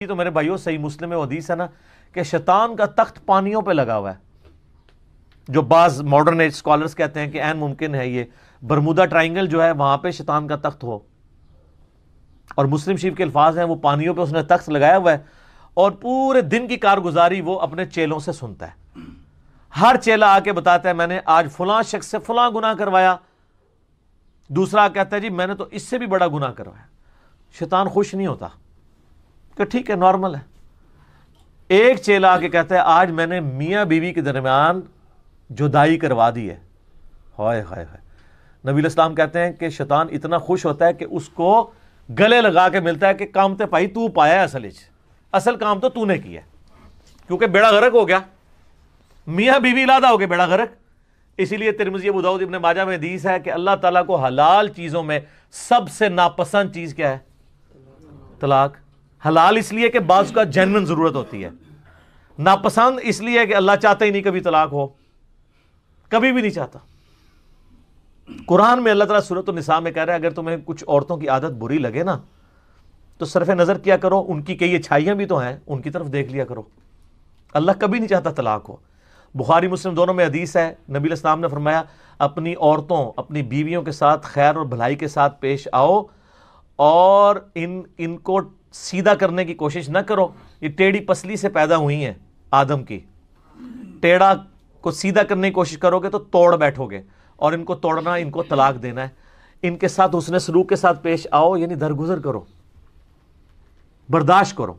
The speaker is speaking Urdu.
تو میرے بھائیوں صحیح مسلم میں حدیث ہے نا کہ شیطان کا تخت پانیوں پہ لگا ہوا ہے، جو بعض ماڈرن ایج اسکالرس کہتے ہیں کہ عین ممکن ہے یہ برمودا ٹرائنگل جو ہے وہاں پہ شیطان کا تخت ہو، اور مسلم شریف کے الفاظ ہیں وہ پانیوں پہ اس نے تخت لگایا ہوا ہے، اور پورے دن کی کارگزاری وہ اپنے چیلوں سے سنتا ہے۔ ہر چیلا آ کے بتاتا ہے میں نے آج فلاں شخص سے فلاں گناہ کروایا، دوسرا کہتا ہے جی میں نے تو اس سے بھی بڑا گناہ کروایا۔ شیطان خوش نہیں ہوتا کہ ٹھیک ہے نارمل ہے۔ ایک چیلا آ کے کہتا ہے آج میں نے میاں بیوی کے درمیان جدائی کروا دی ہے، ہائے ہائے ہائے۔ نبی علیہ السلام کہتے ہیں کہ شیطان اتنا خوش ہوتا ہے کہ اس کو گلے لگا کے ملتا ہے کہ کام تے پائی تو پایا ہے، اصل کام تو نے کیا ہے، کیونکہ بیڑا غرق ہو گیا، میاں بیوی علیحدہ ہو گئے، بیڑا غرق۔ اسی لیے ترمذی ابو داؤد ابن ماجہ میں حدیث ہے کہ اللہ تعالیٰ کو حلال چیزوں میں سب سے ناپسند چیز کیا ہے؟ طلاق۔ حلال اس لیے کہ بعض کا جینوین ضرورت ہوتی ہے، ناپسند اس لیے کہ اللہ چاہتا ہی نہیں کبھی طلاق ہو، کبھی بھی نہیں چاہتا۔ قرآن میں اللہ تعالیٰ سورۃ النساء میں کہہ رہا ہے اگر تمہیں کچھ عورتوں کی عادت بری لگے نا تو صرف نظر کیا کرو، ان کی کئی اچھائیاں بھی تو ہیں، ان کی طرف دیکھ لیا کرو۔ اللہ کبھی نہیں چاہتا طلاق ہو۔ بخاری مسلم دونوں میں حدیث ہے، نبی علیہ السلام نے فرمایا اپنی عورتوں اپنی بیویوں کے ساتھ خیر اور بھلائی کے ساتھ پیش آؤ، اور ان کو سیدھا کرنے کی کوشش نہ کرو، یہ ٹیڑھی پسلی سے پیدا ہوئی ہیں آدم کی، ٹیڑھا کو سیدھا کرنے کی کوشش کرو گے تو توڑ بیٹھو گے، اور ان کو توڑنا، ان کو طلاق دینا ہے۔ ان کے ساتھ حسن سلوک کے ساتھ پیش آؤ، یعنی درگزر کرو، برداشت کرو۔